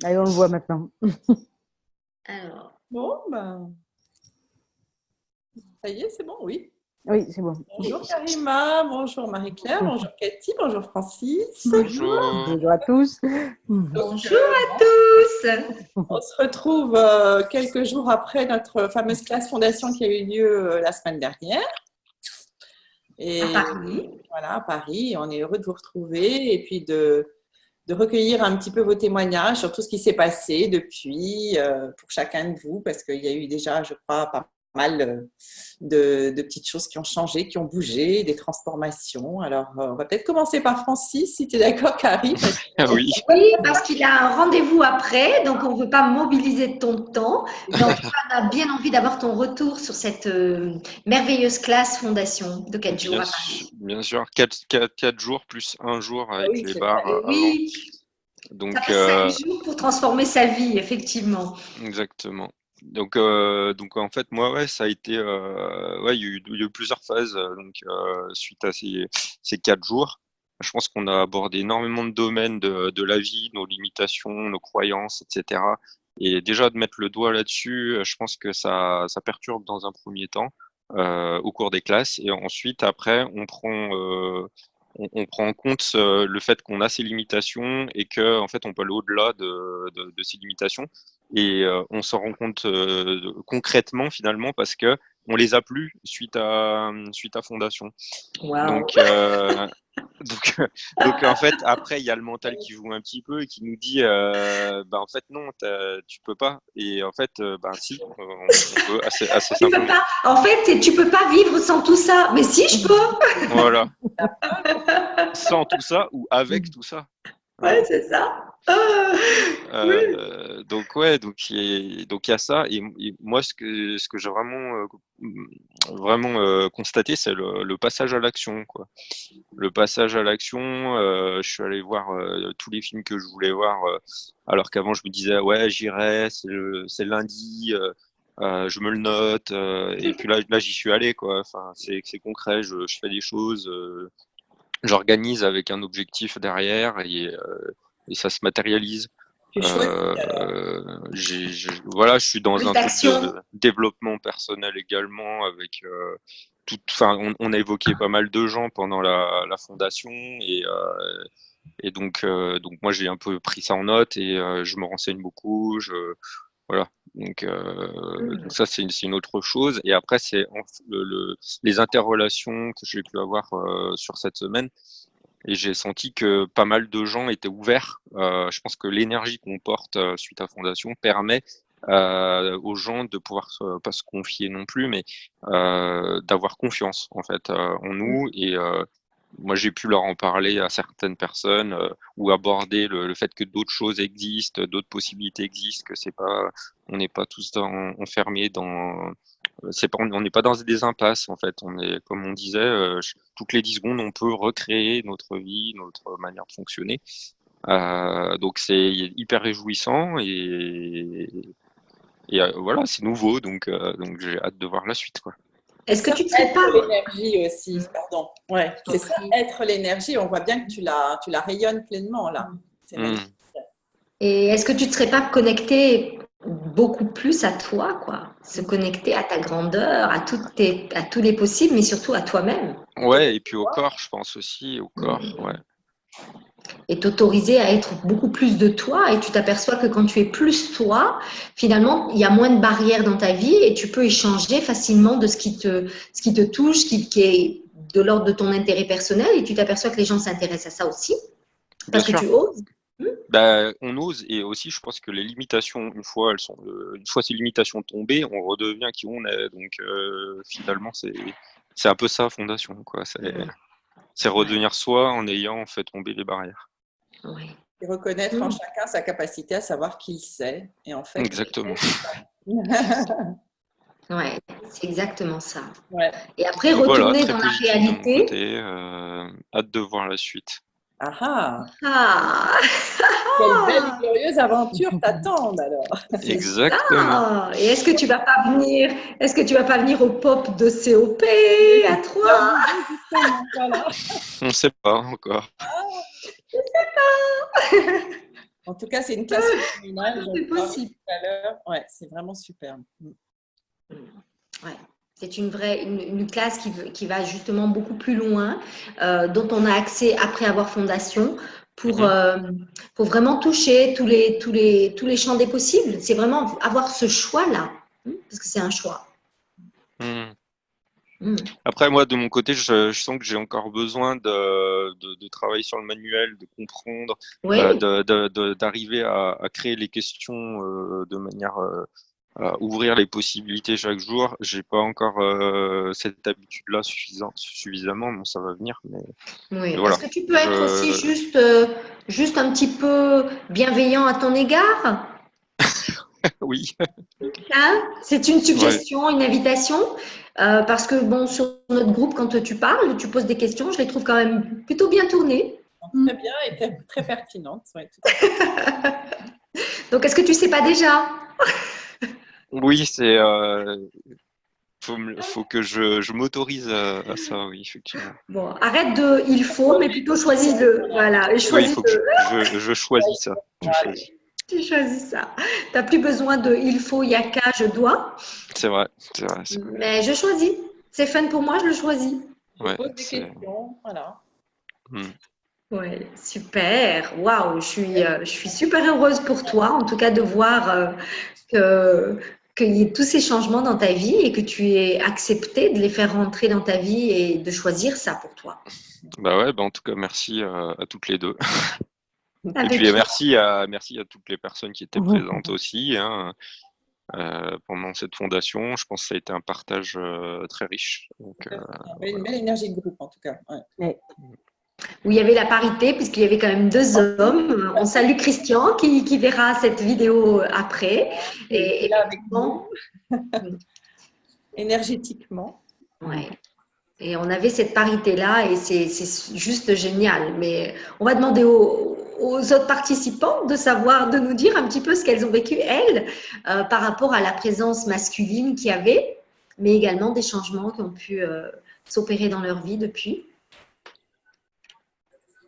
Allez, on le voit maintenant. Alors, Bon, ça y est, c'est bon, oui. Oui, c'est bon. Bonjour Karima, bonjour Marie-Claire, bonjour Cathy, bonjour Francis. bonjour. Bonjour à tous. Donc, Bonjour à tous. on se retrouve quelques jours après notre fameuse classe fondation qui a eu lieu la semaine dernière. Et À Paris. voilà, à Paris. On est heureux de vous retrouver et puis de recueillir un petit peu vos témoignages sur tout ce qui s'est passé depuis pour chacun de vous, parce qu'il y a eu déjà, je crois, pas mal de petites choses qui ont changé, qui ont bougé, des transformations. Alors, on va peut-être commencer par Francis, si tu es d'accord, Carrie. Ah oui. Oui, parce qu'il a un rendez-vous après, donc on ne veut pas mobiliser ton temps. Mais en tout cas, on a bien envie d'avoir ton retour sur cette merveilleuse classe fondation de 4 jours à Paris. Bien sûr, 4 jours plus un jour avec Oui, les c'est bars vrai. avant. Oui, Donc, ça fait 5 jours pour transformer sa vie, effectivement. exactement. Donc en fait, moi, ouais, ça a été, il y a eu plusieurs phases. Suite à ces 4 jours, je pense qu'on a abordé énormément de domaines de la vie, nos limitations, nos croyances, etc. Et déjà de mettre le doigt là-dessus, je pense que ça perturbe dans un premier temps au cours des classes, et ensuite après, on prend en compte le fait qu'on a ces limitations et que en fait, on peut aller au-delà de ces limitations. Et on s'en rend compte concrètement finalement parce que on les a plus suite à Fondation. Waouh. Donc, donc, donc en fait, après, il y a le mental qui joue un petit peu et qui nous dit, en fait, non, tu peux pas. Et en fait, si, on peut assez Tu peux simplement. pas. En fait, tu peux pas vivre sans tout ça. Mais si, je peux. Voilà. Sans tout ça ou avec tout ça. Ouais, c'est ça. Oui. Donc ouais, donc il y a ça, et moi ce que j'ai vraiment constaté, c'est le passage à l'action, quoi. Le passage à l'action, je suis allé voir tous les films que je voulais voir, alors qu'avant je me disais ouais, j'irai, c'est lundi, je me le note, et puis là j'y suis allé, quoi. Enfin, c'est concret, je fais des choses, j'organise avec un objectif derrière, et ça se matérialise. Tu choisis alors. Voilà, je suis dans Oui, un truc d'action. de développement personnel également, avec enfin, on a évoqué pas mal de gens pendant la fondation, et donc moi j'ai un peu pris ça en note, et je me renseigne beaucoup, voilà. Donc ça c'est une autre chose, et après c'est les interrelations que j'ai pu avoir sur cette semaine. Et j'ai senti que pas mal de gens étaient ouverts. Je pense que l'énergie qu'on porte suite à Fondation permet aux gens de pouvoir pas se confier non plus, mais d'avoir confiance en fait en nous. Et moi, j'ai pu leur en parler à certaines personnes, ou aborder le fait que d'autres choses existent, d'autres possibilités existent, que c'est pas, on n'est pas tous enfermés dans, c'est pas, on n'est pas dans des impasses en fait. On est, comme on disait, toutes les 10 secondes, on peut recréer notre vie, notre manière de fonctionner. Donc c'est hyper réjouissant, et voilà, c'est nouveau, donc j'ai hâte de voir la suite, quoi. Est-ce que Ça, tu ne serais être pas. l'énergie aussi, pardon. Ouais, Je c'est t'en ça, prie. être l'énergie. On voit bien que tu la rayonnes pleinement là. C'est magnifique. Mmh. Et est-ce que tu ne serais pas connecté beaucoup plus à toi, quoi? Se connecter à ta grandeur, à tous les possibles, mais surtout à toi-même. Ouais, et puis au corps, je pense aussi, au corps, ouais. Et t'autoriser à être beaucoup plus de toi. Et tu t'aperçois que quand tu es plus toi, finalement, il y a moins de barrières dans ta vie et tu peux échanger facilement de ce qui te touche, qui est de l'ordre de ton intérêt personnel. Et tu t'aperçois que les gens s'intéressent à ça aussi Bien parce que sûr. tu oses. On ose, et aussi je pense que les limitations, une fois ces limitations tombées, on redevient qui on est. Donc finalement c'est un peu ça, Fondation, quoi. C'est Ouais, redevenir soi en ayant fait tomber les barrières. ouais. Et reconnaître en chacun sa capacité à savoir qui il sait. Et en fait, Exactement. Ouais, c'est exactement ça. ouais. Et après, Donc voilà, retourner très dans la positif de mon réalité. côté. Hâte de voir la suite. Ah ah, Ah, quelle belle et glorieuse aventure t'attendent alors. c'est Exactement. ça. Et est-ce que tu vas pas venir au pop de COP Oui, à c'est ce que je leur 3? disais justement. Voilà. On ne sait pas encore. Ah, En tout cas, c'est une classe phénoménale. C'est possible. Tout à l'heure. Ouais, c'est vraiment superbe. Ouais. C'est une classe qui va justement beaucoup plus loin, dont on a accès après avoir fondation pour vraiment toucher tous les champs des possibles. C'est vraiment avoir ce choix-là, parce que c'est un choix. Après, moi, de mon côté, je sens que j'ai encore besoin de travailler sur le manuel, de comprendre, Oui. d'arriver à créer les questions de manière à ouvrir les possibilités chaque jour. J'ai pas encore cette habitude-là suffisamment, bon, ça va venir. Mais Oui. voilà. Est-ce que tu peux être aussi juste un petit peu bienveillant à ton égard? Oui. Hein? C'est une suggestion, une invitation, parce que bon, sur notre groupe, quand tu parles, tu poses des questions, je les trouve quand même plutôt bien tournées. Très bien et très pertinente. Ouais, tout à fait. Donc, est-ce que tu sais pas déjà? Oui, faut que je m'autorise à ça, oui, effectivement. Bon, arrête de il faut, mais plutôt choisis-le. Voilà, et Oui, il faut que choisis-le. je choisis ça. Je choisis. Tu choisis ça. Tu n'as plus besoin de il faut, il y a qu'à, je dois. C'est vrai. Mais je choisis. C'est fun pour moi, je le choisis. Ouais, Pose des questions, voilà. Ouais, super. Waouh, je suis super heureuse pour toi, en tout cas de voir qu'il y ait tous ces changements dans ta vie et que tu aies accepté de les faire rentrer dans ta vie et de choisir ça pour toi. Bah ouais, en tout cas, merci à toutes les deux. Avec Et puis merci à toutes les personnes qui étaient présentes aussi pendant cette fondation. Je pense que ça a été un partage très riche. Donc, une belle énergie de groupe en tout cas. Ouais. Où il y avait la parité, puisqu'il y avait quand même 2 hommes. On salue Christian qui verra cette vidéo après. Et là avec nous. Énergétiquement. Ouais. Et on avait cette parité-là et c'est juste génial. Mais on va demander aux autres participants de nous dire un petit peu ce qu'elles ont vécu, elles, par rapport à la présence masculine qu'il y avait, mais également des changements qui ont pu s'opérer dans leur vie depuis.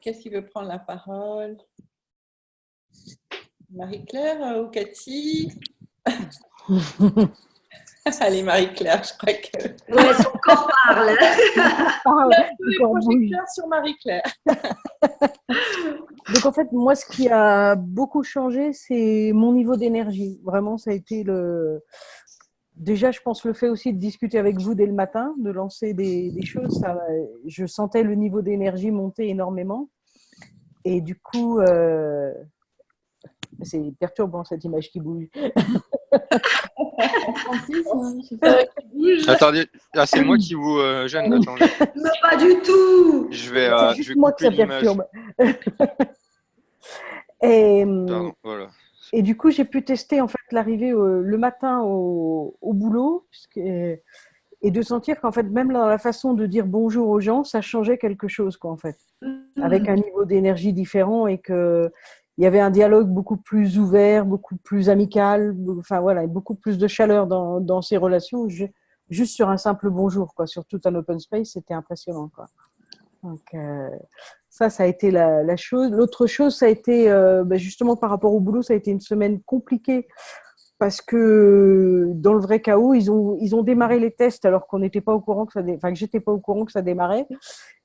Qu'est-ce qui veut prendre la parole? Marie-Claire ou Cathy? Allez, Marie-Claire, je crois que… Ouais, son corps parle. Projecteur sur Marie-Claire. Donc, en fait, moi, ce qui a beaucoup changé, c'est mon niveau d'énergie. Vraiment, ça a été Déjà, je pense le fait aussi de discuter avec vous dès le matin, de lancer des choses. Je sentais le niveau d'énergie monter énormément. Et du coup, c'est perturbant cette image qui bouge. Attendez, c'est moi qui vous gêne. Attendez. Mais pas du tout. Je vais moi que ça perturbe. Pardon, voilà. Et du coup, j'ai pu tester en fait l'arrivée le matin au boulot et de sentir qu'en fait, même dans la façon de dire bonjour aux gens, ça changeait quelque chose, quoi, en fait, avec un niveau d'énergie différent et que il y avait un dialogue beaucoup plus ouvert, beaucoup plus amical, enfin voilà, beaucoup plus de chaleur dans ces relations, juste sur un simple bonjour, quoi, sur tout un open space, c'était impressionnant, quoi. Donc ça a été la chose. L'autre chose, ça a été justement par rapport au boulot, ça a été une semaine compliquée parce que dans le vrai chaos, ils ont démarré les tests alors qu'on n'était pas au courant que j'étais pas au courant que ça démarrait.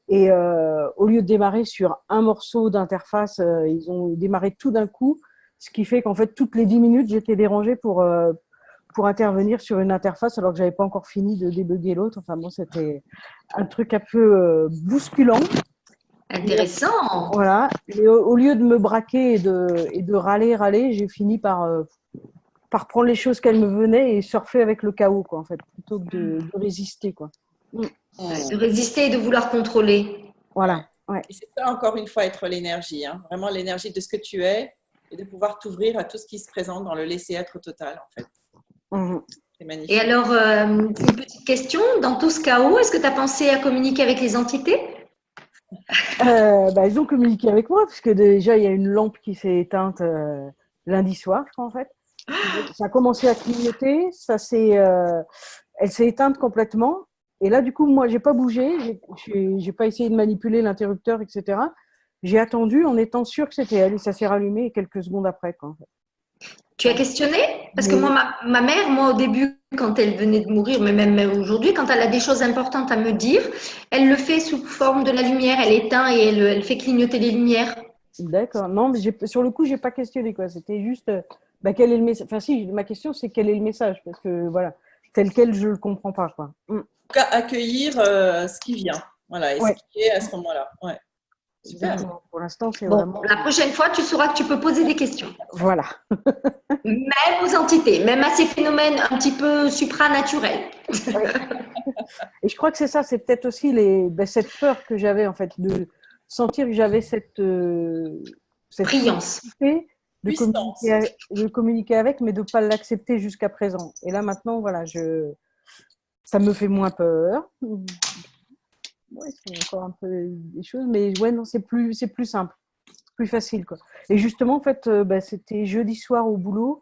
Et au lieu de démarrer sur un morceau d'interface, ils ont démarré tout d'un coup, ce qui fait qu'en fait toutes les 10 minutes, j'étais dérangée pour intervenir sur une interface alors que j'avais pas encore fini de débugger l'autre. Enfin bon, c'était un truc un peu bousculant. Intéressant. Voilà. Et au lieu de me braquer et de râler, j'ai fini par prendre les choses qu'elles me venaient et surfer avec le chaos, quoi, en fait, plutôt que de résister, quoi. De résister et de vouloir contrôler. Voilà. Ouais. Et c'est ça, encore une fois, être l'énergie, hein. Vraiment l'énergie de ce que tu es et de pouvoir t'ouvrir à tout ce qui se présente dans le laisser-être total, en fait. C'est magnifique. Et alors, une petite question, dans tout ce chaos, est-ce que tu as pensé à communiquer avec les entités? Ils ont communiqué avec moi, parce que déjà, il y a une lampe qui s'est éteinte lundi soir, je crois, en fait. Ça a commencé à clignoter, elle s'est éteinte complètement. Et là, du coup, moi, j'ai pas bougé, j'ai pas essayé de manipuler l'interrupteur, etc. j'ai attendu en étant sûre que c'était elle et ça s'est rallumé quelques secondes après, quoi, en fait. Tu as questionné? Parce que moi, ma mère, moi, au début, quand elle venait de mourir, mais même aujourd'hui, quand elle a des choses importantes à me dire, elle le fait sous forme de la lumière. Elle éteint et elle fait clignoter les lumières. D'accord. Non, mais sur le coup, j'ai pas questionné, quoi. C'était juste, quel est le message. Enfin, si, ma question, c'est quel est le message, parce que voilà, tel quel, je le comprends pas, quoi. En tout cas, accueillir ce qui vient. Voilà, et ce qui est à ce moment-là. Ouais. Super. Pour l'instant, c'est Bon, vraiment. la prochaine fois, tu sauras que tu peux poser des questions. Voilà. Même aux entités, même à ces phénomènes un petit peu supranaturels. Ouais. Et je crois que c'est ça, c'est peut-être aussi cette peur que j'avais, en fait, de sentir que j'avais cette brillance. De communiquer avec, mais de ne pas l'accepter jusqu'à présent. Et là, maintenant, voilà, ça me fait moins peur. Ouais, c'est encore un peu des choses, mais ouais, non, c'est plus simple, plus facile, quoi. Et justement, en fait, c'était jeudi soir au boulot,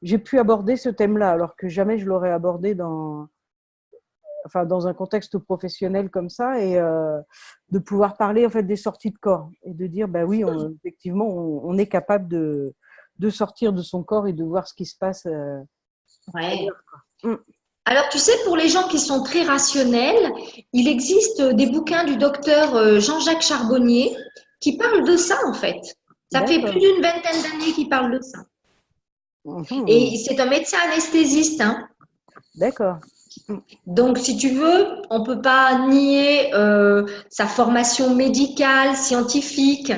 j'ai pu aborder ce thème-là, alors que jamais je l'aurais abordé dans un contexte professionnel comme ça, et de pouvoir parler en fait des sorties de corps et de dire, oui, effectivement, on est capable de sortir de son corps et de voir ce qui se passe. Ouais. Alors, tu sais, pour les gens qui sont très rationnels, il existe des bouquins du docteur Jean-Jacques Charbonnier qui parlent de ça, en fait. Ça fait plus d'une vingtaine d'années qu'il parle de ça. Et c'est un médecin anesthésiste. Hein. D'accord. Donc, si tu veux, on ne peut pas nier sa formation médicale, scientifique.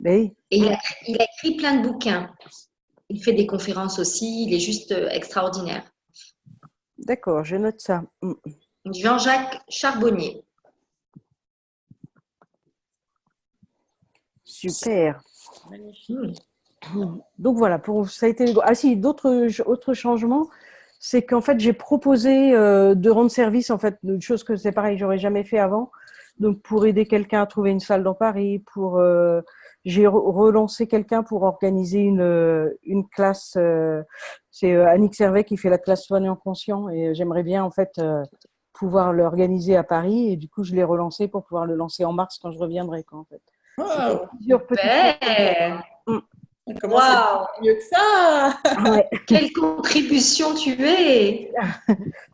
Oui. Et il a écrit plein de bouquins. Il fait des conférences aussi. Il est juste extraordinaire. D'accord, je note ça. Jean-Jacques Charbonnier. Super. Magnifique. Donc voilà, ça a été. Ah si, autres changements, c'est qu'en fait j'ai proposé de rendre service en fait d'une chose que c'est pareil, j'aurais jamais fait avant. Donc pour aider quelqu'un à trouver une salle dans Paris, j'ai relancé quelqu'un pour organiser une classe. C'est Annick Servet qui fait la classe soignant conscient et j'aimerais bien en fait pouvoir l'organiser à Paris et du coup je l'ai relancé pour pouvoir le lancer en mars quand je reviendrai, quoi, en fait. Wow. Plusieurs petites choses. Comment c'est mieux que ça? Ouais. Quelle contribution tu es!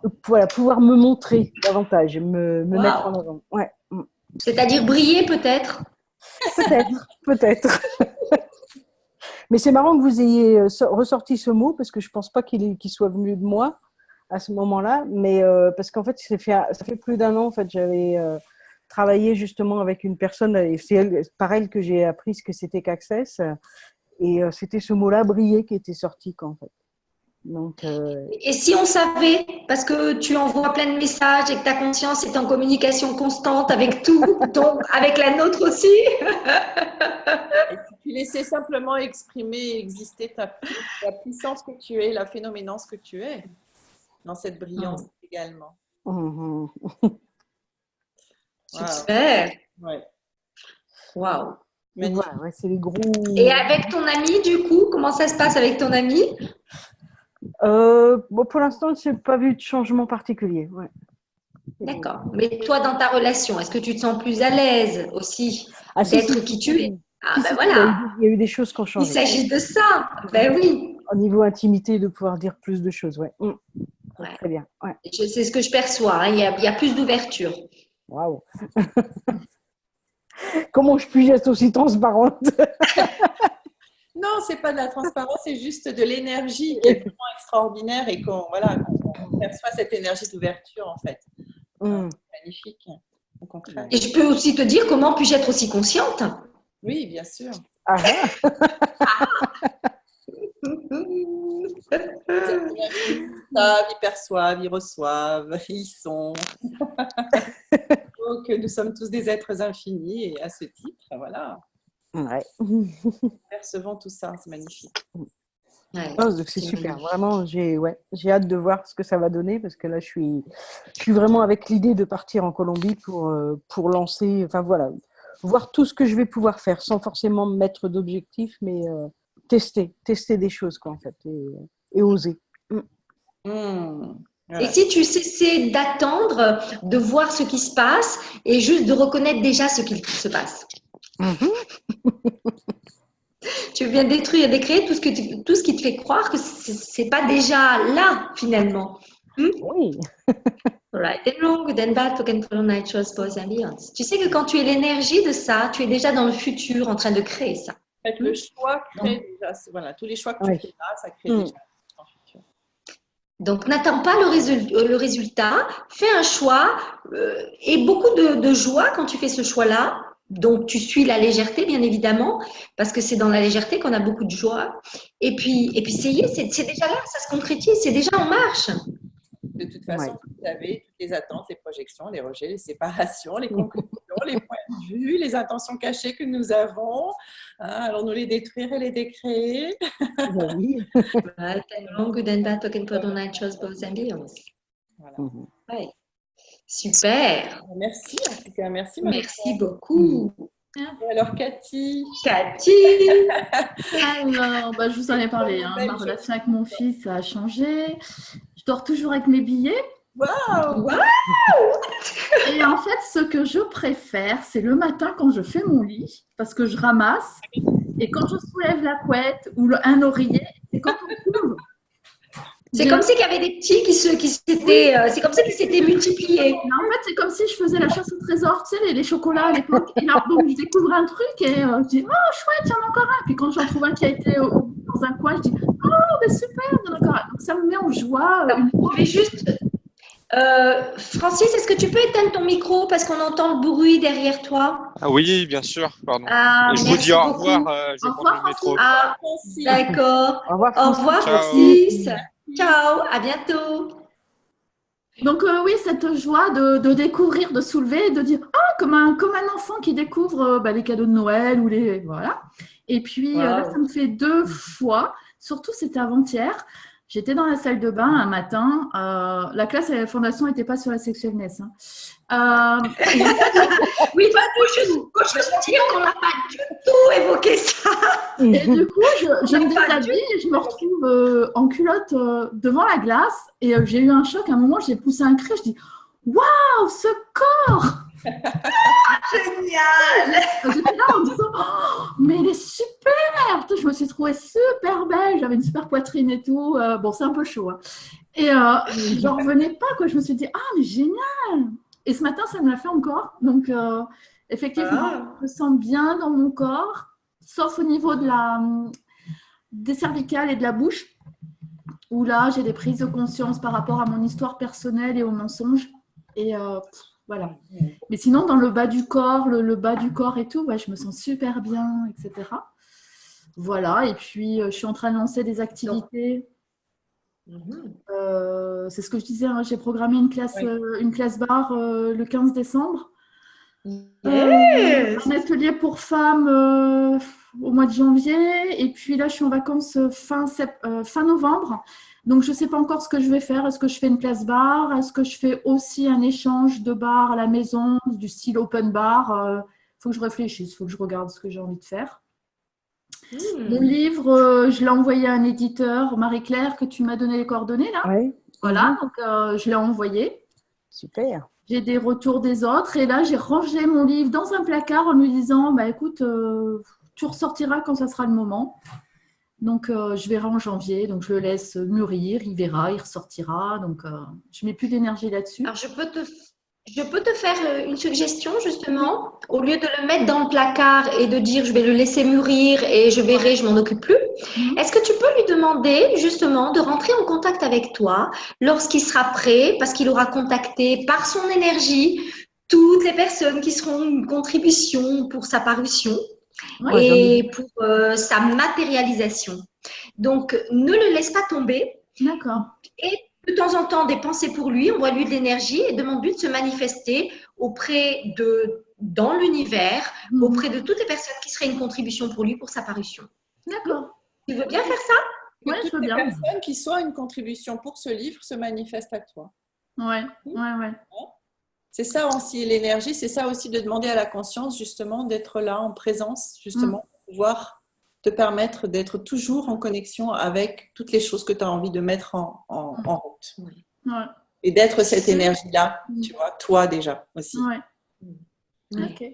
Donc, voilà, pouvoir me montrer davantage, me mettre en avant. Ouais. C'est-à-dire briller peut-être? Peut-être. Mais c'est marrant que vous ayez ressorti ce mot parce que je pense pas qu'il soit venu de moi à ce moment-là, mais parce qu'en fait, ça fait plus d'un an en fait, j'avais travaillé justement avec une personne et c'est par elle que j'ai appris ce que c'était qu'Access. Et c'était ce mot-là, briller, qui était sorti, quoi, en fait. Donc, Et si on savait, parce que tu envoies plein de messages et que ta conscience est en communication constante avec tout, donc avec la nôtre aussi. Et si tu laissais simplement exprimer et exister la puissance que tu es, la phénoménance que tu es, dans cette brillance également. Super. Ouais. Waouh. Voilà, ouais, c'est les gros. Et avec ton ami, du coup, comment ça se passe avec ton ami? Pour l'instant, je n'ai pas vu de changement particulier. Ouais. D'accord. Mais toi, dans ta relation, est-ce que tu te sens plus à l'aise aussi d'être qui tu es? Voilà. Il y a eu des choses qui ont changé. Il s'agit de ça. Ben oui. Au niveau intimité, de pouvoir dire plus de choses. Ouais. Très bien. Ouais. C'est ce que je perçois. Hein. Il y a plus d'ouverture. Waouh. Comment je puis être aussi transparente? Non, c'est pas de la transparence, c'est juste de l'énergie qui est vraiment extraordinaire et qu'on perçoit cette énergie d'ouverture en fait. Magnifique, au contraire. Et je peux aussi te dire comment puis-je être aussi consciente? Oui, bien sûr. Ils perçoivent, ils reçoivent, ils sont. Donc, nous sommes tous des êtres infinis et à ce titre, voilà. Ouais. Percevons tout ça, c'est magnifique. Ouais, c'est super, vraiment, j'ai hâte de voir ce que ça va donner parce que là, je suis vraiment avec l'idée de partir en Colombie pour lancer, enfin voilà, voir tout ce que je vais pouvoir faire sans forcément me mettre d'objectifs, mais tester des choses, quoi, en fait, et oser. Et si tu cessais d'attendre, de voir ce qui se passe et juste de reconnaître déjà ce qui se passe? Tu viens détruire, décréer tout ce qui te fait croire que c'est pas déjà là, finalement. Oui. Right and wrong, good and bad, token for nature's boys and beyonds. Tu sais que quand tu es l'énergie de ça, tu es déjà dans le futur en train de créer ça. En fait, le choix crée déjà, voilà, tous les choix que tu fais là, ça crée déjà ton futur. Donc, n'attends pas le résultat, fais un choix et beaucoup de joie quand tu fais ce choix-là. Donc, tu suis la légèreté, bien évidemment, parce que c'est dans la légèreté qu'on a beaucoup de joie. Et puis ça y est, c'est déjà là, ça se concrétise, c'est déjà en marche. De toute façon, vous avez toutes les attentes, les projections, les rejets, les séparations, les conclusions, les points de vue, les intentions cachées que nous avons. Allons-nous les détruire et les décréer? Oui. Right and wrong, good and bad, token for nature's boys and beyonds. Voilà. Ouais. Super. Merci, en tout cas, merci. Merci beaucoup. Et alors, Cathy? Alors, je vous en ai parlé. Ma relation avec mon fils a changé. Je dors toujours avec mes billets. Waouh! Et en fait, ce que je préfère, c'est le matin quand je fais mon lit, parce que je ramasse. Et quand je soulève la couette ou un oreiller, c'est quand on trouve. C'est comme si il y avait des petits qui s'étaient, c'est comme ça qu'ils s'étaient multipliés. En fait, c'est comme si je faisais la chasse au trésor, tu sais, les chocolats à l'époque. Et là, donc, je découvre un truc et je dis, oh, chouette, il y en a encore un. Puis quand j'en trouve un qui a été dans un coin, je dis, oh, mais super, il y en a encore un. Donc, ça me met en joie. Je vais juste. Francis, est-ce que tu peux éteindre ton micro parce qu'on entend le bruit derrière toi? Ah oui, bien sûr, pardon. Je vous dis au revoir, je vais prendre le métro. D'accord. Au revoir, Au revoir, Francis. Ciao, à bientôt. Donc oui, cette joie de découvrir, de soulever, de dire comme un enfant qui découvre les cadeaux de Noël ou les voilà. Et puis là, ça me fait 2 fois. Surtout, c'était avant-hier. J'étais dans la salle de bain un matin. La classe à la fondation n'était pas sur la sexualness. Oui, je veux dire qu'on n'a pas du tout évoqué ça. Et du coup, je me déshabille et je me retrouve en culotte devant la glace. Et j'ai eu un choc. À un moment, j'ai poussé un cri. Je dis « Waouh, ce corps !» Génial! J'étais là en me disant oh, mais elle est super! Je me suis trouvée super belle. J'avais une super poitrine et tout. Bon, c'est un peu chaud. Hein. Et j'en revenais pas. Quoi. Je me suis dit « Ah, mais génial !» Et ce matin, ça me l'a fait encore. Donc, effectivement, je me sens bien dans mon corps, sauf au niveau des cervicales et de la bouche, où là, j'ai des prises de conscience par rapport à mon histoire personnelle et aux mensonges. Et voilà. Mais sinon, dans le bas du corps, le bas du corps et tout, je me sens super bien, etc. Voilà. Et puis, je suis en train de lancer des activités. C'est ce que je disais, hein, j'ai programmé une classe bar le 15 décembre. Un atelier pour femmes au mois de janvier. Et puis là, je suis en vacances fin novembre. Donc, je ne sais pas encore ce que je vais faire. Est-ce que je fais une classe bar? Est-ce que je fais aussi un échange de bar à la maison, du style open bar? Faut que je réfléchisse, il faut que je regarde ce que j'ai envie de faire. Mon livre, je l'ai envoyé à un éditeur, Marie-Claire, que tu m'as donné les coordonnées là. Oui. Voilà, donc je l'ai envoyé. Super. J'ai des retours des autres et là, j'ai rangé mon livre dans un placard en lui disant, écoute, tu ressortiras quand ça sera le moment. Donc, je verrai en janvier. Donc, je le laisse mûrir, il verra, il ressortira. Donc, je ne mets plus d'énergie là-dessus. Alors, je peux te faire une suggestion, justement. Au lieu de le mettre dans le placard et de dire je vais le laisser mûrir et je verrai, je m'en occupe plus. Est-ce que tu peux lui demander, justement, de rentrer en contact avec toi lorsqu'il sera prêt, parce qu'il aura contacté par son énergie toutes les personnes qui seront une contribution pour sa parution et pour sa matérialisation. Donc, ne le laisse pas tomber. D'accord. Et de temps en temps, des pensées pour lui, envoie-lui de l'énergie et demande-lui de se manifester dans l'univers, auprès de toutes les personnes qui seraient une contribution pour lui, pour sa parution. D'accord. Tu veux bien faire ça? Oui, je veux bien. Toutes les personnes qui soient une contribution pour ce livre se manifestent à toi. Ouais. C'est ça aussi l'énergie, c'est ça aussi de demander à la conscience justement d'être là en présence, justement, pour pouvoir te permettre d'être toujours en connexion avec toutes les choses que tu as envie de mettre en route. Ouais. Et d'être cette énergie-là, tu vois, toi déjà aussi. Ouais. Ok.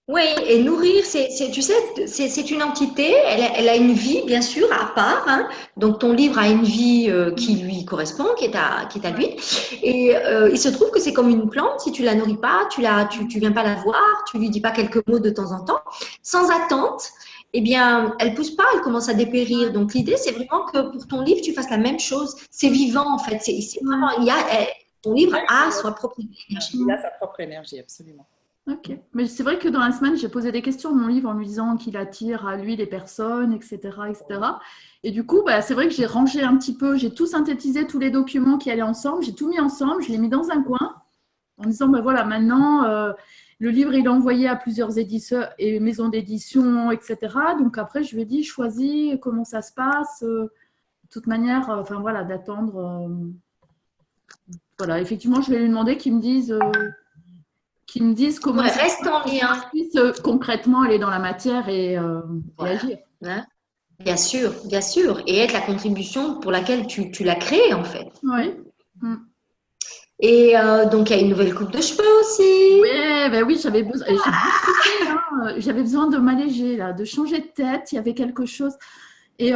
Oui, et nourrir, tu sais, c'est une entité, elle a une vie, bien sûr, à part, hein. Donc, ton livre a une vie qui lui correspond, qui est à lui. Et il se trouve que c'est comme une plante, si tu la nourris pas, tu viens pas la voir, tu lui dis pas quelques mots de temps en temps, sans attente, eh bien, elle pousse pas, elle commence à dépérir. Donc, l'idée, c'est vraiment que pour ton livre, tu fasses la même chose. C'est vivant, en fait. C'est vraiment, ton livre a sa propre énergie. Il a sa propre énergie, absolument. Ok. Mais c'est vrai que dans la semaine, j'ai posé des questions à mon livre en lui disant qu'il attire à lui les personnes, etc., etc. Et du coup, c'est vrai que j'ai rangé un petit peu, j'ai tout synthétisé, tous les documents qui allaient ensemble, j'ai tout mis ensemble, je l'ai mis dans un coin en disant, voilà, maintenant, le livre, il est envoyé à plusieurs éditeurs et maisons d'édition, etc. Donc après, je lui ai dit, choisis comment ça se passe. De toute manière, enfin voilà, d'attendre. Voilà, effectivement, je vais lui demander qu'ils me disent comment reste en lien. puisse concrètement aller dans la matière et agir. Hein, bien sûr, bien sûr. Et être la contribution pour laquelle tu l'as créée, en fait. Oui. Et donc, il y a une nouvelle coupe de cheveux aussi. Oui, j'avais besoin. J'avais besoin de m'alléger, là, de changer de tête. Il y avait quelque chose. Et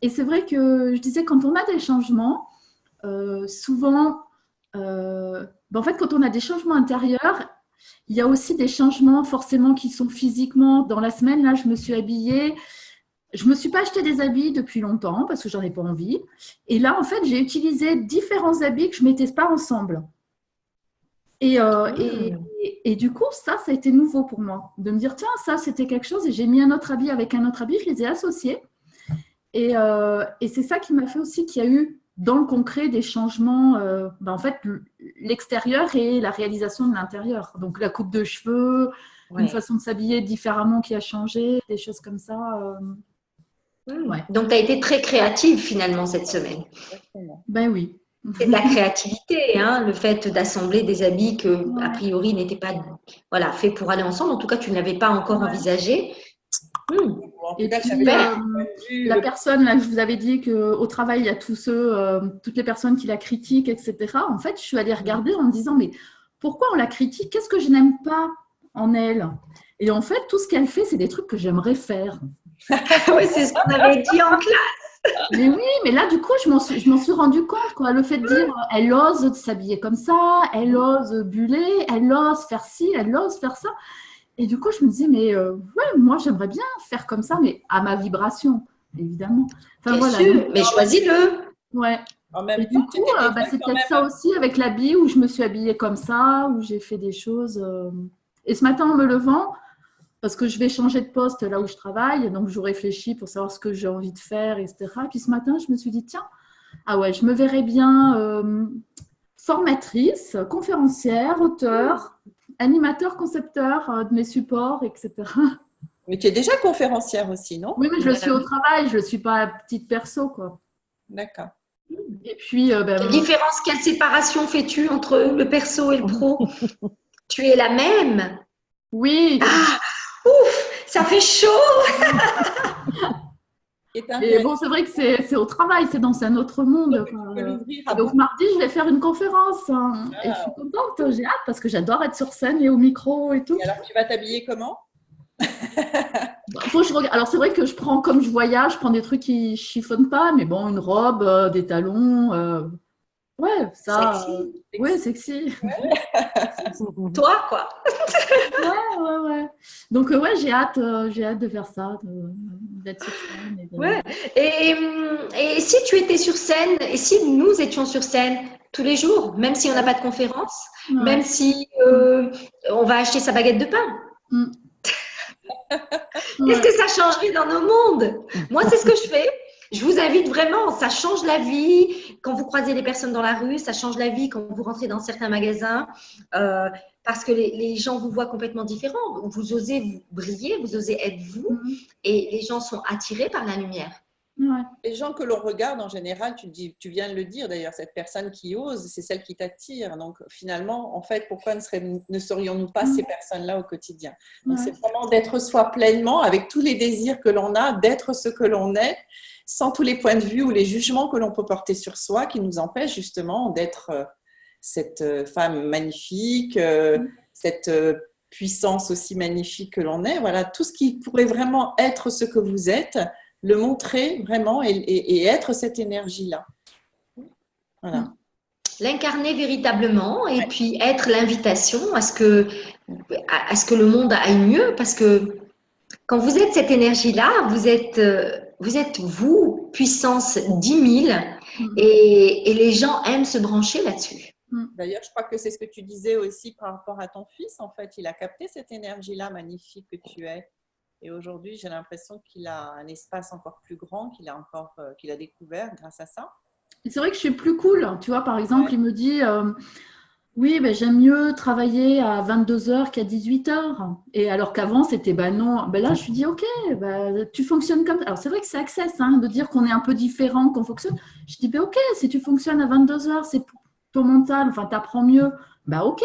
c'est vrai que je disais, quand on a des changements, souvent, en fait, quand on a des changements intérieurs, il y a aussi des changements forcément qui sont physiquement. Dans la semaine, là, je me suis habillée. Je ne me suis pas acheté des habits depuis longtemps parce que j'en ai pas envie. Et là, en fait, j'ai utilisé différents habits que je ne mettais pas ensemble. Et du coup, ça a été nouveau pour moi. De me dire, tiens, ça, c'était quelque chose. Et j'ai mis un autre habit avec un autre habit. Je les ai associés. Et c'est ça qui m'a fait aussi qu'il y a eu dans le concret des changements, en fait, l'extérieur et la réalisation de l'intérieur. Donc, la coupe de cheveux, une façon de s'habiller différemment qui a changé, des choses comme ça. Donc, tu as été très créative finalement cette semaine. Ben oui. C'est de la créativité, hein, le fait d'assembler des habits que, a priori, n'étaient pas faits pour aller ensemble. En tout cas, tu ne l'avais pas encore envisagé. Et puis, la personne, là, je vous avais dit qu'au travail, il y a toutes les personnes qui la critiquent, etc. En fait, je suis allée regarder en me disant, mais pourquoi on la critique? Qu'est-ce que je n'aime pas en elle? Et en fait, tout ce qu'elle fait, c'est des trucs que j'aimerais faire. Oui, c'est ce qu'on avait dit en classe. Mais oui, mais là, du coup, je m'en suis rendu compte, quoi. Le fait de dire, elle ose s'habiller comme ça, elle ose buller, elle ose faire ci, elle ose faire ça. Et du coup, je me disais, mais moi, j'aimerais bien faire comme ça, mais à ma vibration, évidemment. Enfin, bien sûr, mais choisis-le. Ouais. Et du coup, c'est peut-être ça aussi avec l'habit où je me suis habillée comme ça, où j'ai fait des choses. Et ce matin, en me levant, parce que je vais changer de poste là où je travaille, donc je réfléchis pour savoir ce que j'ai envie de faire, etc. Et puis ce matin, je me suis dit, tiens, je me verrais bien formatrice, conférencière, auteure, animateur, concepteur de mes supports, etc. Mais tu es déjà conférencière aussi, non? Oui, mais je le suis au travail, je ne suis pas petite perso, quoi. D'accord. Et puis, quelle séparation fais-tu entre le perso et le pro? Tu es la même? Oui. Ah, ouf, ça fait chaud. Et bon, c'est vrai que c'est au travail, c'est dans un autre monde. Donc mardi, je vais faire une conférence et je suis contente, j'ai hâte parce que j'adore être sur scène et au micro et tout. Et alors, tu vas t'habiller comment? Alors c'est vrai que je prends, comme je voyage, je prends des trucs qui chiffonnent pas, mais bon, une robe, des talons, ça, sexy. Toi, quoi. Ouais. Donc j'ai hâte de faire ça, d'être sur scène. Et si tu étais sur scène, et si nous étions sur scène tous les jours, même si on n'a pas de conférence, même si on va acheter sa baguette de pain. Qu'est-ce que ça changerait dans nos mondes? Moi, c'est ce que je fais. Je vous invite vraiment, ça change la vie quand vous croisez des personnes dans la rue, ça change la vie quand vous rentrez dans certains magasins, parce que les gens vous voient complètement différents. Vous osez vous briller, vous osez être vous, et les gens sont attirés par la lumière. Ouais. Les gens que l'on regarde en général, tu viens de le dire d'ailleurs, cette personne qui ose, c'est celle qui t'attire. Donc finalement, en fait, pourquoi ne serions-nous pas ces personnes-là au quotidien? Donc c'est vraiment d'être soi pleinement, avec tous les désirs que l'on a, d'être ce que l'on est, sans tous les points de vue ou les jugements que l'on peut porter sur soi, qui nous empêchent justement d'être cette femme magnifique, cette puissance aussi magnifique que l'on est. Voilà, tout ce qui pourrait vraiment être ce que vous êtes, le montrer vraiment et être cette énergie-là. Voilà. L'incarner véritablement et puis être l'invitation à ce que le monde aille mieux, parce que quand vous êtes cette énergie-là, vous êtes vous, puissance 10 000, et les gens aiment se brancher là-dessus. D'ailleurs, je crois que c'est ce que tu disais aussi par rapport à ton fils. En fait, il a capté cette énergie-là magnifique que tu es. Et aujourd'hui, j'ai l'impression qu'il a un espace encore plus grand, qu'il a découvert grâce à ça. C'est vrai que je suis plus cool. Tu vois, par exemple, il me dit oui, ben, j'aime mieux travailler à 22h qu'à 18h. Et alors qu'avant, c'était non. Ben là, je lui dis ok, ben, tu fonctionnes comme ça. Alors, c'est vrai que c'est access de dire qu'on est un peu différent, qu'on fonctionne. Je dis ben, ok, si tu fonctionnes à 22h, c'est pour ton mental, enfin, tu apprends mieux. Ben, ok.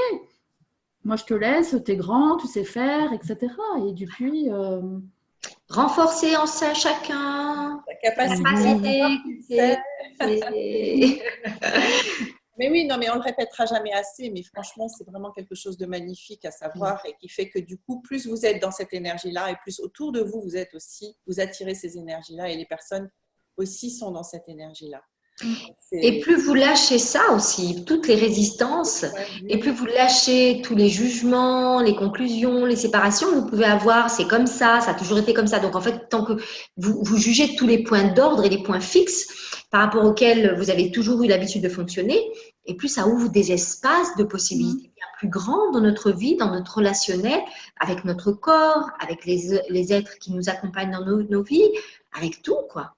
Moi, je te laisse, tu es grand, tu sais faire, etc. Et depuis. Renforcer en ça chacun. La capacité. Mais oui, non, mais on le répétera jamais assez. Mais franchement, c'est vraiment quelque chose de magnifique à savoir et qui fait que du coup, plus vous êtes dans cette énergie-là et plus autour de vous, vous attirez ces énergies-là et les personnes aussi sont dans cette énergie-là. Et plus vous lâchez ça aussi, toutes les résistances, et plus vous lâchez tous les jugements, les conclusions, les séparations que vous pouvez avoir, c'est comme ça a toujours été comme ça. Donc en fait, tant que vous jugez tous les points d'ordre et les points fixes par rapport auxquels vous avez toujours eu l'habitude de fonctionner, et plus ça ouvre des espaces de possibilités bien plus grands dans notre vie, dans notre relationnel, avec notre corps, avec les êtres qui nous accompagnent dans nos vies, avec tout, quoi.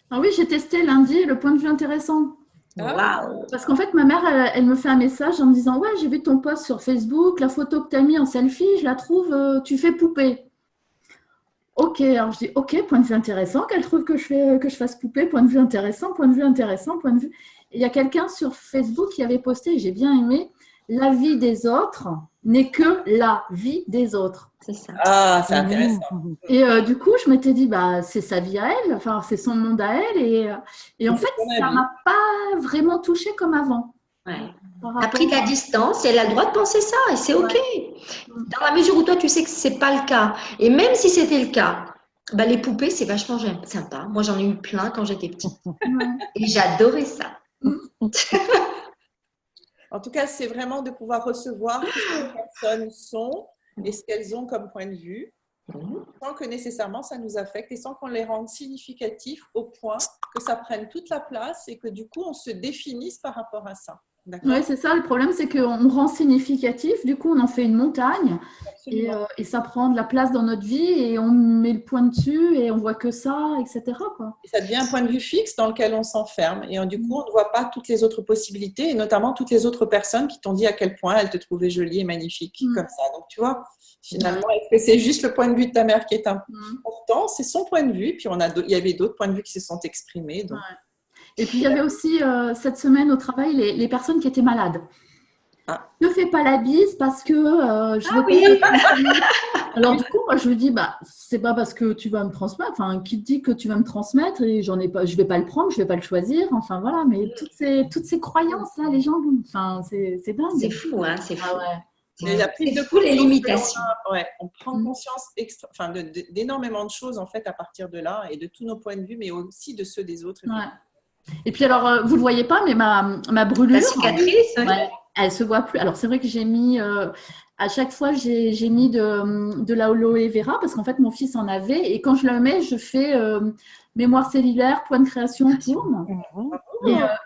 Ah oui, j'ai testé lundi le point de vue intéressant. Waouh! Parce qu'en fait, ma mère, elle me fait un message en me disant ouais, j'ai vu ton post sur Facebook, la photo que tu as mis en selfie, je la trouve, tu fais poupée. Ok, alors je dis ok, point de vue intéressant, qu'elle trouve que je fasse poupée, point de vue intéressant, point de vue intéressant, point de vue. Et il y a quelqu'un sur Facebook qui avait posté, et j'ai bien aimé, la vie des autres n'est que la vie des autres. C'est ça. Ah, c'est intéressant. Et du coup, je m'étais dit, bah, c'est sa vie à elle, enfin, c'est son monde à elle. Et en fait, ça ne m'a pas vraiment touchée comme avant. Ouais. Elle a pris de la distance et elle a le droit de penser ça, et c'est OK. Dans la mesure où toi, tu sais que ce n'est pas le cas. Et même si c'était le cas, bah, les poupées, c'est vachement sympa. Moi, j'en ai eu plein quand j'étais petite. Et j'adorais ça. En tout cas, c'est vraiment de pouvoir recevoir ce que les personnes sont et ce qu'elles ont comme point de vue, sans que nécessairement ça nous affecte et sans qu'on les rende significatifs au point que ça prenne toute la place et que du coup, on se définisse par rapport à ça. Oui, c'est ça. Le problème, c'est qu'on rend significatif. Du coup, on en fait une montagne et ça prend de la place dans notre vie et on met le point dessus et on voit que ça, etc. quoi. Et ça devient un point de vue fixe dans lequel on s'enferme. Et du coup, on ne voit pas toutes les autres possibilités et notamment toutes les autres personnes qui t'ont dit à quel point elles te trouvaient jolie et magnifique comme ça. Donc, tu vois, finalement, est-ce que c'est juste le point de vue de ta mère qui est important? C'est son point de vue. Puis, il y avait d'autres points de vue qui se sont exprimés. Donc. Ouais. Et puis, il y avait aussi cette semaine au travail les personnes qui étaient malades. Ne fais pas la bise parce que je veux pas. Alors, du coup, moi, je me dis, bah, c'est pas parce que tu vas me transmettre. Enfin, qui te dit que tu vas me transmettre et j'en ai pas, je vais pas le prendre, je vais pas le choisir. Enfin, voilà. Mais toutes ces croyances-là, les gens, enfin, c'est dingue. C'est fou, hein, c'est fou. Ah ouais. Et la prise de fou, les limitations. On prend conscience d'énormément de choses en fait à partir de là et de tous nos points de vue, mais aussi de ceux des autres. Ouais. Et puis alors, vous ne le voyez pas, mais ma brûlure, la cicatrice, elle se voit plus. Alors c'est vrai que j'ai mis, à chaque fois, j'ai mis de l'aloe vera parce qu'en fait, mon fils en avait. Et quand je le mets, je fais mémoire cellulaire, point de création, tourne.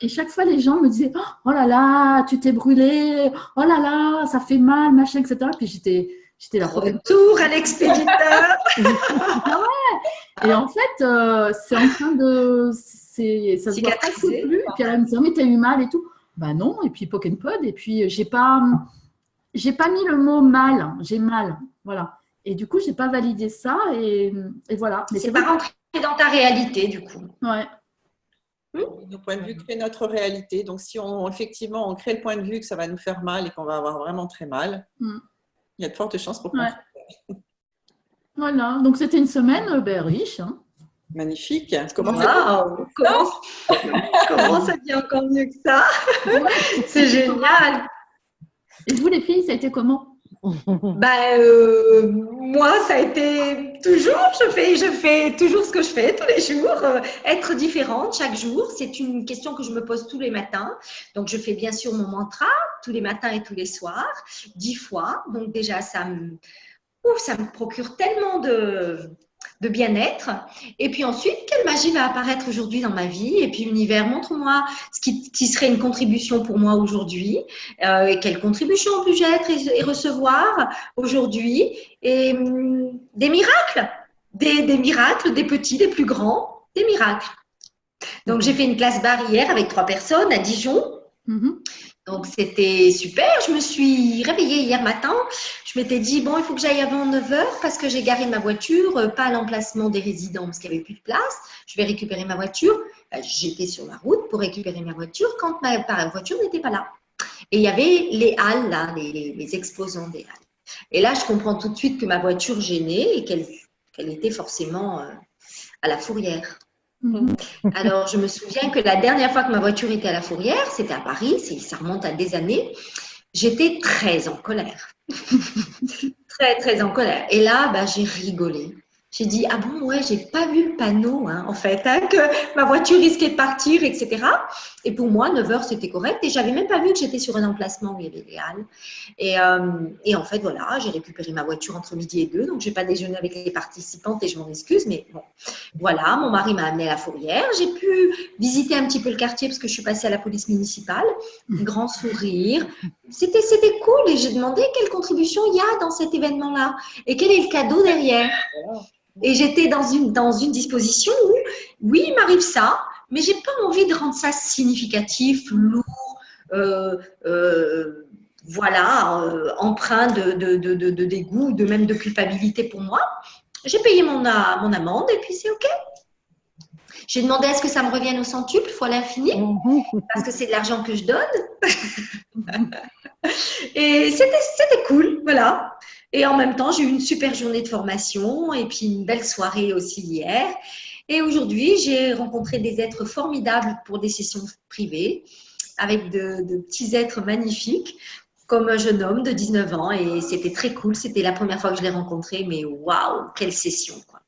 Et chaque fois, les gens me disaient « Oh là là, tu t'es brûlée. Oh là là, ça fait mal, machin, etc. » Puis j'étais là. Retour à l'expéditeur. Et en fait, c'est en train de… ça se voit presque plus. Et puis elle me dit « Mais t'as eu mal et tout ?» Bah non, et puis Pokémon, et puis j'ai pas mis le mot mal, j'ai mal, voilà. Et du coup, j'ai pas validé ça, et voilà. Mais c'est pas rentré dans ta réalité, du coup. Ouais. Nos points de vue créent notre réalité. Donc, si effectivement, on crée le point de vue que ça va nous faire mal et qu'on va avoir vraiment très mal, il y a de fortes chances pour qu'on Voilà, donc c'était une semaine riche. Hein. Magnifique. Comment ça devient encore mieux que ça? C'est génial. Et vous, les filles, ça a été comment? Moi, ça a été toujours, je fais toujours ce que je fais tous les jours, être différente chaque jour. C'est une question que je me pose tous les matins. Donc, je fais bien sûr mon mantra tous les matins et tous les soirs, 10 fois. Donc, déjà, ça me procure tellement de bien-être. Et puis ensuite, quelle magie va apparaître aujourd'hui dans ma vie? Et puis l'univers, montre-moi ce qui serait une contribution pour moi aujourd'hui. Et quelle contribution puis-je être et recevoir aujourd'hui? Et des miracles, des miracles, des petits, des plus grands, des miracles. Donc j'ai fait une classe barrière avec 3 personnes à Dijon. Donc, c'était super. Je me suis réveillée hier matin. Je m'étais dit, bon, il faut que j'aille avant 9 heures parce que j'ai garé ma voiture, pas à l'emplacement des résidents parce qu'il n'y avait plus de place. Je vais récupérer ma voiture. J'étais sur la route pour récupérer ma voiture quand ma voiture n'était pas là. Et il y avait les halles, là, les exposants des halles. Et là, je comprends tout de suite que ma voiture gênait et qu'elle était forcément à la fourrière. Alors, je me souviens que la dernière fois que ma voiture était à la fourrière, c'était à Paris, ça remonte à des années, j'étais très en colère. Très, très en colère. Et là, j'ai rigolé. J'ai dit, ah bon, ouais, j'ai pas vu le panneau, en fait, que ma voiture risquait de partir, etc. Et pour moi, 9 heures, c'était correct. Et j'avais même pas vu que j'étais sur un emplacement où il y avait des halles. Et en fait, voilà, j'ai récupéré ma voiture entre midi et 2. Donc, j'ai pas déjeuné avec les participantes et je m'en excuse. Mais bon, voilà, mon mari m'a amené à la fourrière. J'ai pu visiter un petit peu le quartier parce que je suis passée à la police municipale. Grand sourire. C'était cool. Et j'ai demandé quelle contribution il y a dans cet événement-là. Et quel est le cadeau derrière. Et j'étais dans une disposition où, oui, il m'arrive ça, mais j'ai pas envie de rendre ça significatif, lourd, empreint de dégoût, même de culpabilité pour moi. J'ai payé mon amende et puis c'est OK. J'ai demandé à ce que ça me revienne au centuple, fois l'infini, parce que c'est de l'argent que je donne. Et c'était cool, voilà. Et en même temps, j'ai eu une super journée de formation et puis une belle soirée aussi hier. Et aujourd'hui, j'ai rencontré des êtres formidables pour des sessions privées avec de petits êtres magnifiques, comme un jeune homme de 19 ans. Et c'était très cool. C'était la première fois que je l'ai rencontré, mais waouh, quelle session, quoi.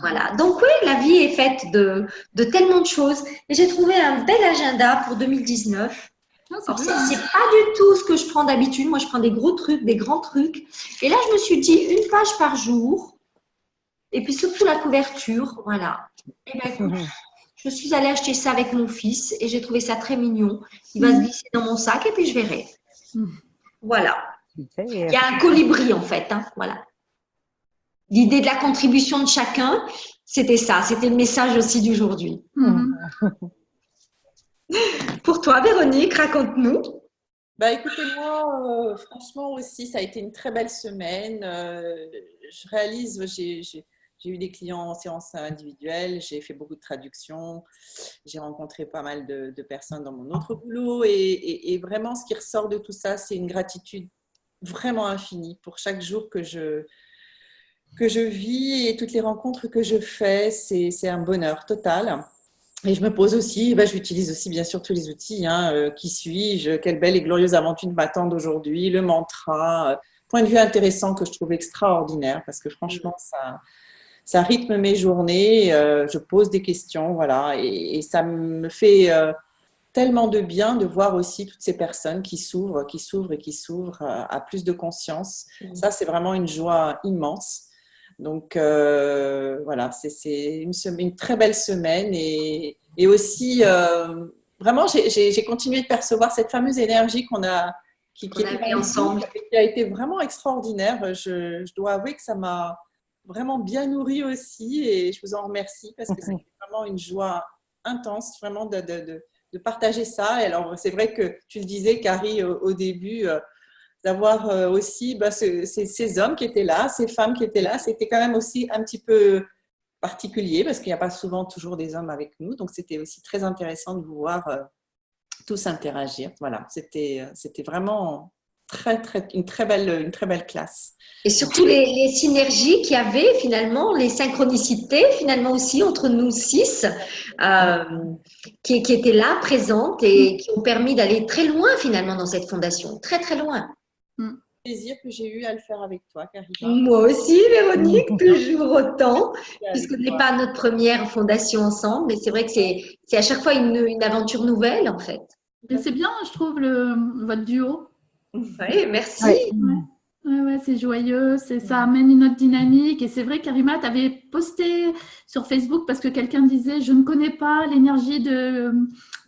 Voilà. Donc oui, la vie est faite de tellement de choses. Et j'ai trouvé un bel agenda pour 2019. Alors, c'est pas du tout ce que je prends d'habitude. Moi, je prends des gros trucs, des grands trucs. Et là, je me suis dit 1 page par jour. Et puis, surtout la couverture. Voilà. Et bien, écoute, je suis allée acheter ça avec mon fils et j'ai trouvé ça très mignon. Il va se glisser dans mon sac et puis je verrai. Voilà. Il y a un colibri, en fait. Voilà. L'idée de la contribution de chacun, c'était ça. C'était le message aussi d'aujourd'hui. Pour toi, Véronique, raconte-nous. Écoutez, moi, franchement aussi, ça a été une très belle semaine. Je réalise, j'ai eu des clients en séance individuelle, j'ai fait beaucoup de traductions, j'ai rencontré pas mal de personnes dans mon autre boulot et vraiment, ce qui ressort de tout ça, c'est une gratitude vraiment infinie pour chaque jour que je vis et toutes les rencontres que je fais, c'est un bonheur total. Et je me pose aussi, j'utilise aussi bien sûr tous les outils, qui suis-je, quelle belle et glorieuse aventure m'attend aujourd'hui, le mantra, point de vue intéressant que je trouve extraordinaire parce que franchement, ça rythme mes journées, je pose des questions, voilà, et ça me fait tellement de bien de voir aussi toutes ces personnes qui s'ouvrent à plus de conscience. Ça, c'est vraiment une joie immense. Donc, voilà, c'est une très belle semaine et aussi, vraiment, j'ai continué de percevoir cette fameuse énergie qu'on a mis ensemble, qui a été vraiment extraordinaire. Je dois avouer que ça m'a vraiment bien nourrie aussi et je vous en remercie parce que c'est vraiment une joie intense, vraiment de partager ça. Et alors, c'est vrai que tu le disais, Carrie, au début, d'avoir aussi ces hommes qui étaient là, ces femmes qui étaient là, c'était quand même aussi un petit peu particulier parce qu'il n'y a pas souvent toujours des hommes avec nous. Donc, c'était aussi très intéressant de vous voir tous interagir. Voilà, c'était vraiment une très belle classe. Et surtout les synergies qu'il y avait finalement, les synchronicités finalement aussi entre nous 6 qui étaient là, présentes et qui ont permis d'aller très loin finalement dans cette fondation, très très loin. plaisir que j'ai eu à le faire avec toi, Karima. Moi aussi, Véronique, toujours autant, Avec puisque ce n'est toi. pas notre première fondation ensemble, mais c'est vrai que c'est à chaque fois une aventure nouvelle, en fait. Et c'est bien, je trouve, votre duo. Oui, merci. Ouais. Ouais, c'est joyeux, ça amène une autre dynamique. Et c'est vrai, Karima, tu avais posté sur Facebook parce que quelqu'un disait je ne connais pas l'énergie de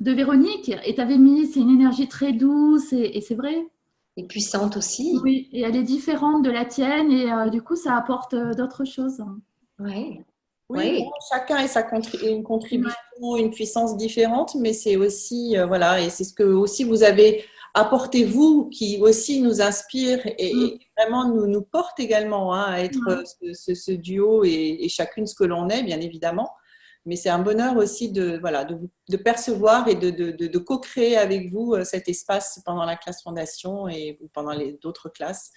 Véronique. Et tu avais mis c'est une énergie très douce et c'est vrai. Et puissante aussi. Oui, et elle est différente de la tienne et du coup, ça apporte d'autres choses. Oui. Oui, Oui. bon, chacun a une contribution, une puissance différente, mais c'est aussi, voilà, et c'est ce que aussi vous avez apporté, vous, qui aussi nous inspire et vraiment nous porte également à être ce duo et chacune ce que l'on est, bien évidemment. Mais c'est un bonheur aussi voilà, de percevoir et de co-créer avec vous cet espace pendant la classe fondation et pendant d'autres classes.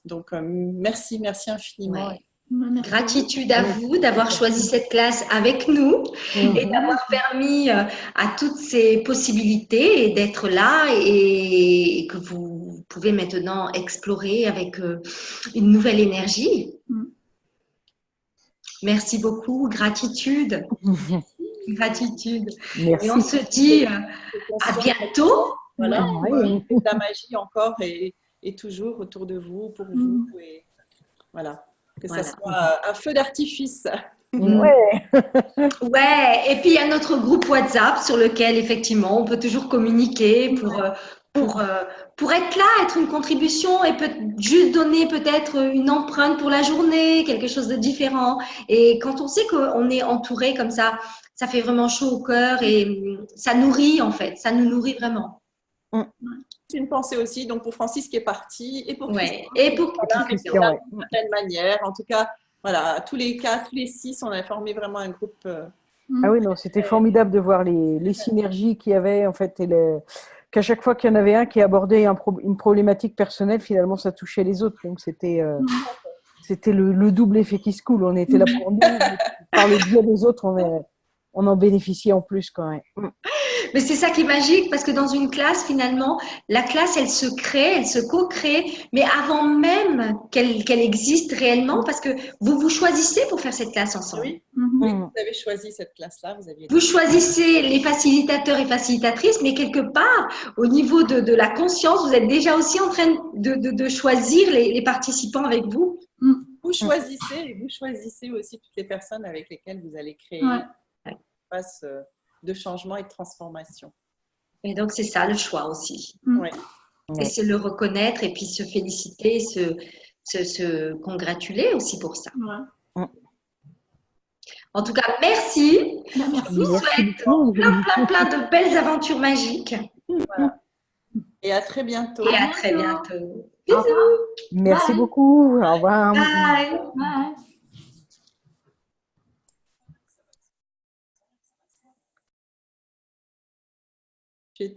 Donc, merci infiniment. Ouais. Merci. Gratitude à vous d'avoir choisi cette classe avec nous et d'avoir permis à toutes ces possibilités et d'être là et que vous pouvez maintenant explorer avec une nouvelle énergie. Merci beaucoup, gratitude. Gratitude. Merci. Et on se dit à bientôt. Voilà, Ouais. la magie encore est toujours autour de vous, pour vous. Et voilà, que ça soit un feu d'artifice. Ouais. Ouais, et puis il y a notre groupe WhatsApp sur lequel effectivement on peut toujours communiquer pour être là, être une contribution et juste donner peut-être une empreinte pour la journée, quelque chose de différent. Et quand on sait qu'on est entouré comme ça fait vraiment chaud au cœur et ça nourrit en fait, ça nous nourrit vraiment. C'est une pensée aussi donc pour Francis qui est parti et pour Christian. Et pour Christian, d'une certaine manière. En tout cas, voilà, tous les 6, on a formé vraiment un groupe. Ah oui, non, c'était formidable de voir les synergies qu'il y avait, en fait, qu'à chaque fois qu'il y en avait un qui abordait une problématique personnelle, finalement, ça touchait les autres. Donc, c'était le double effet qui se coule. On était là pour nous, mais par le biais des autres, on en bénéficiait en plus quand même. Mais c'est ça qui est magique parce que dans une classe, finalement, la classe, elle se crée, elle se co-crée, mais avant même qu'elle existe réellement parce que vous choisissez pour faire cette classe ensemble. Oui, vous avez choisi cette classe-là. Vous choisissez les facilitateurs et facilitatrices, mais quelque part, au niveau de la conscience, vous êtes déjà aussi en train de choisir les participants avec vous. Vous choisissez aussi toutes les personnes avec lesquelles vous allez créer un espace de changement et de transformation. Et donc, c'est ça le choix aussi. Ouais. Et c'est le reconnaître et puis se féliciter, se congratuler aussi pour ça. En tout cas, merci. Merci. Je vous souhaite plein de belles aventures magiques. Voilà. Et à très bientôt. Et à très bientôt. Bisous. Merci beaucoup. Au revoir. Bye. Bye. J'ai